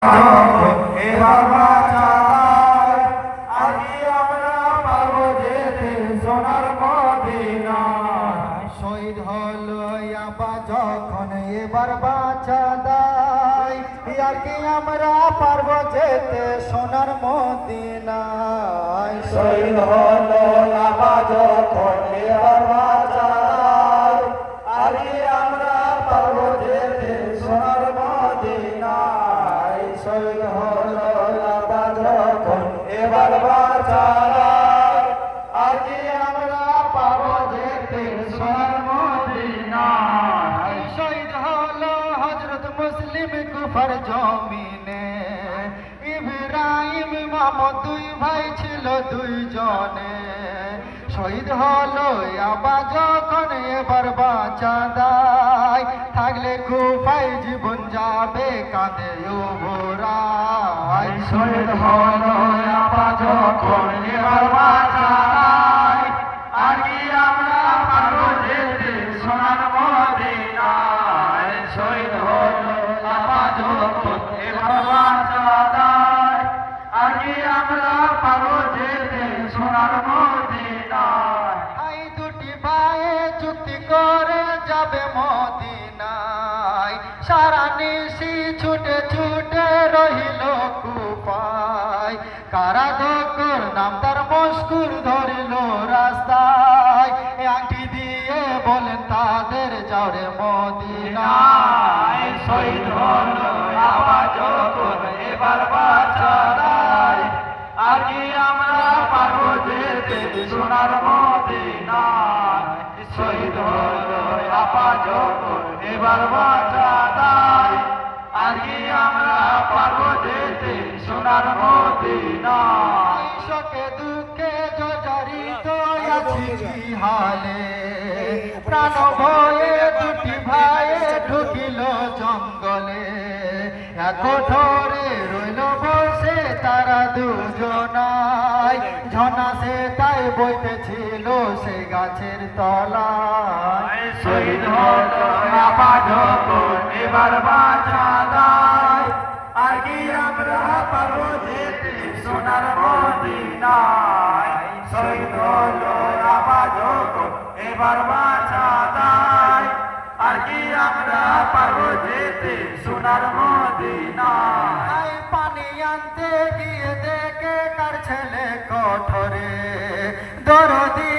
এবার বাঁচাই আগে আমরা পারবো যেতে সোনার মদিনা। শহীদ হলো আবা যখন এবার বাঁচা দায় আর কি আমরা পারবো যেতে সোনার মদিনায়। শহীদ হলো আবা যখন এবার বাঁচা দায় আগে আমরা পারবো যেতে সোনার মদিনায়। শহীদ হলো আবা যখন এবার বাঁচা দায় আগে আমরা পারবো যেতে সোনার মদিনায়। শহীদ হলো হযরত মুসলিম কুফার জমিনে ইব্রাহিম মাহমুদ দুই ভাই ছিল দুইজনে। শহীদ হলো আবা যখন এবার বাঁচা দায় থাকলে কুফায় জীবন যাবে কাঁদে ওরাই। শহীদ হলো আবা যখন এবার বাঁচা দায় আগে আমরা পারবো যেতে সোনার মদিনায়। শহীদ হলো আবা যখন এবার বাঁচা দায় আগে আমরা পারবো যেতে সোনার মদিনায়। এই দুটি ভাইয়ে চুক্তি করে যাবে মদিনায় সারা নিশি ছুটে ছুটে রহিল কুফায়। কারা ধকর নাম তার মস্কুর ধরিল রাস্তায় আংটি দিয়ে বলেন তাদের যাওরে মদিনায়। শহীদ হলো আবা যখন এবার বাঁচা দায় আগে আমরা পারবো যেতে সোনার মদিনায়। শহীদ হলো আবা যখন এবার বাঁচা দায় আগে আমরা পারবো যেতে সোনার মদিনায়। শোকে দুঃখে জর্জরিত আছি কি হালে প্রাণ ভয়ে দুটি ভাইয়ে ঢুকিল জঙ্গলে। এক ধরে রইল বসে তারা দুজনায় ঝর্ণা সে তাই বইতেছিল সে গাছের তলায়। শহীদ হলো আবা যখন এবার বাঁচা দায় আগে আমরা পারবো যেতে সোনার মদিনায়। শহীদ হলো আবা যখন এবার বাঁচা দায় আগে আমরা পারবো যেতে সোনার মদিনায়। পানি আনতে গিয়ে দেখে কার ছেলে কঠোরে দরদি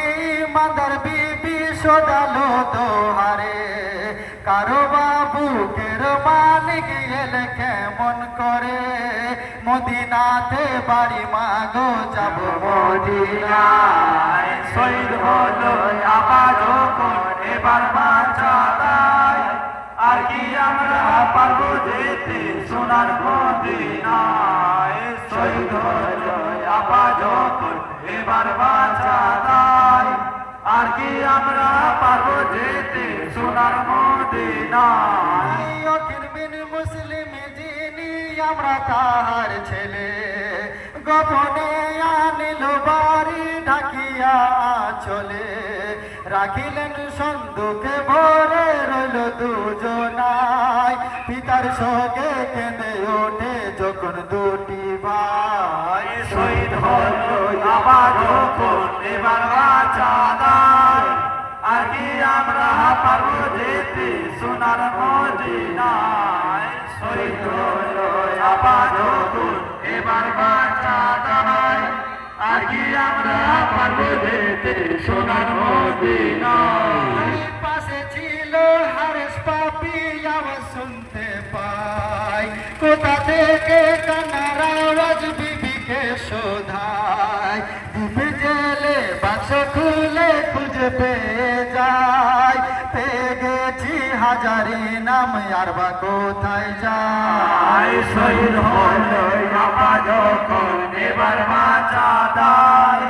মাদার বিবি সোডালো দোহারে। কারো বাবুকের মালিক এলে কেমন করে মদিনাতে বাড়ি মাগো যাব মদিনায়। শহীদ হলো আবা যখন এবার বাঁচা দায় আর কি আমরা পারবো যেতে সোনার মদিনায়। শহীদ হলো আবা যখন এবার বাঁচা দায় আর কি আমরা পারবো যেতে সোনার মদিনায়। বিন মুসলিম যিনি আমরা তাহার ছেলে গোপনে আনিল বাড়ি ঢাকিয়া চলে রাখিলেন সন্দুকে ভরে রইল দুজনায়। পিতার শোকে কেঁদে ওঠে যখন দুটি ভাই। শহীদ হলো আবা যখন এবার বাঁচা দায় আর কি আমরা পারবো যেতে সোনার মদিনায়। শহীদ হলো আবা যখন এবার বাঁচা দায় আর কি আমরা পারবো যেতে সোনার মদিনায়। পাশে ছিল হারেস পাপি আওয়াজ শুনতে পাই কোথা থেকে কান্নার আওয়াজ বিবিকে শোধায়। বিবি জেলে বাক্স খুলে খুঁজে পেয়ে যায় পেয়ে গেছি হাজারি নাম আর বা কোথায় যায়। শহীদ হলো আবা যখন এবার বাঁচা দায়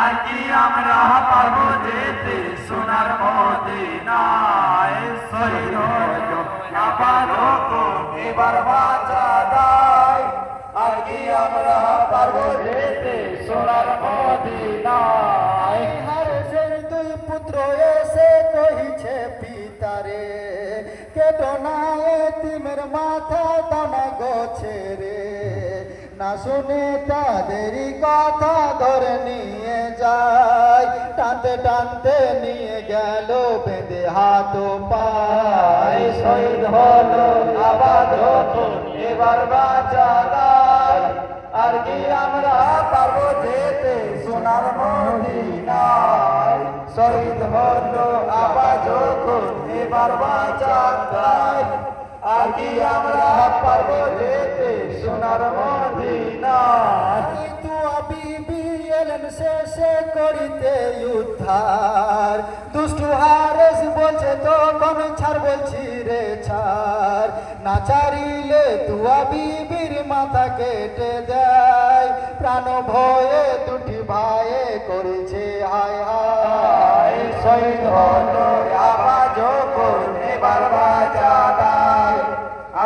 আর কি আমরা পারবো যেতে সোনার মদিনায়। শহীদ হলো আবা যখন এবার বাঁচা দায় আর কি আমরা পারবো যেতে সোনার মদিনায়। হারেসের দুই পুত্র এসে কহিছে পিতারে কেদনা এতিমের মাথা দানা গোছে রে। না শুনে তাদেরই কথা ধরে নিয়ে যায়, টানতে টানতে নিয়ে গেল বেঁধে হাত ও পায়। শহীদ হলো আবার যখন এবার বাঁচা দায়, আর কি আমরা পাবো যেতে সোনার মদিনায়। শহীদ হলো আবার যখন এবার বাঁচা দায়, আর কি আমরা পাবো যেতে সোনার মদিনায়। তুয়া বিবি এলেন শেষে করিতে উদ্ধার, দুষ্টু হারেস বলছে তখন ছাড়, বলছি রে ছাড়, না ছাড়িলে তুয়া বিবির মাথা কেটে দেয়, প্রাণ ভয়ে দুটি ভাইয়ে করেছে হায় হায়। শহীদ হলো আবার যখন এবার বাঁচা দায়,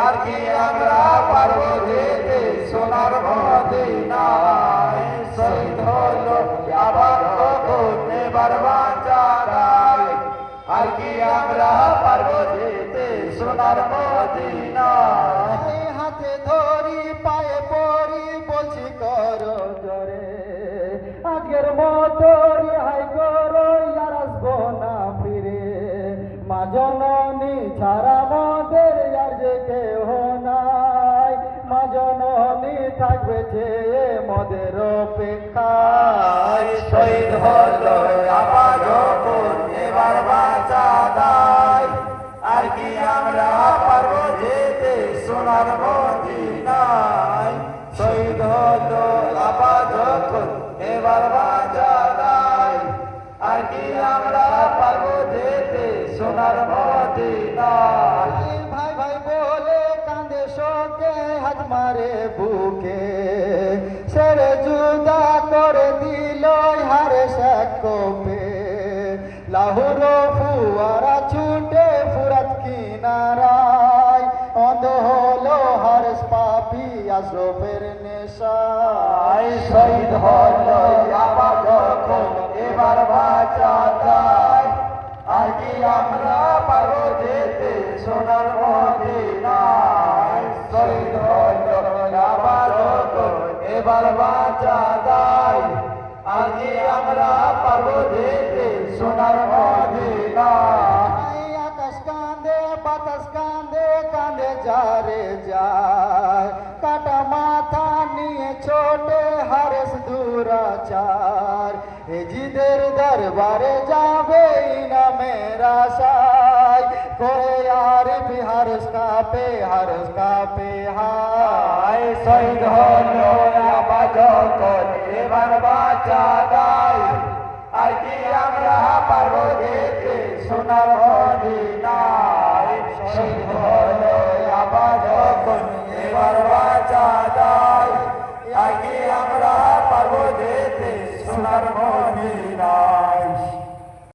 আর কি আমরা পারবো যেতে সোনার মদিনায়। শহীদ হলো আবার যখন এবার বাঁচা দায়, আর কি আমরা পারবো যেতে সোনার মদিনায়। হাতে ধরি পায়ে পড়ি বলছি করো জরে, আজকের মতো রেহাই করো আর আসবো না ফিরে, মা জননী ছাড়া মোদের আর যে কেহ নাই, মা জননী থাকবে চেয়ে মোদের অপেক্ষায়। শহীদ হলো আবার যখন এবার বাঁচা দায়, আর কি আমরা পারবো যেতে সোনার মদিনায়। শহীদ হলো আবার যখন এবার বাঁচা দায়, আর কি আমরা পারবো যেতে সোনার মদিনায়। ভাই ভাই বলে কাঁদে শোকে হাত মারে বুকে, ছেড়ে জুদা করে দিল হারে সাকোপে, লাহুর ফুয়ারা ছুটে ফুরাত কিনারায়, অন্ধ হলো হারেস পাপি আশরফের নেশায়। শহীদ হলো আবার যখন এবার বাঁচা দায়, আর কি আমরা পারবো যেতে সোনার মদিনায়। শহীদ হলো আবার যখন এবার বাঁচা দায়, আর কি আমরা পারবো যেতে সোনার মদিনায়। আকাশ কান্দে বাতাস কান্দে কান্দে যারে যায়, কাটা মাথা নিয়ে ছোটে হারেস দুরাচার, এ জিদের দরবারে যাবে ইনামের আশায়, করে আর হারস কাপে হায়। শহীদ হলো আবার যখন এবার বাঁচা দায়, আর কি আমরা পারবো যেতে সোনার মদিনায়। শহীদ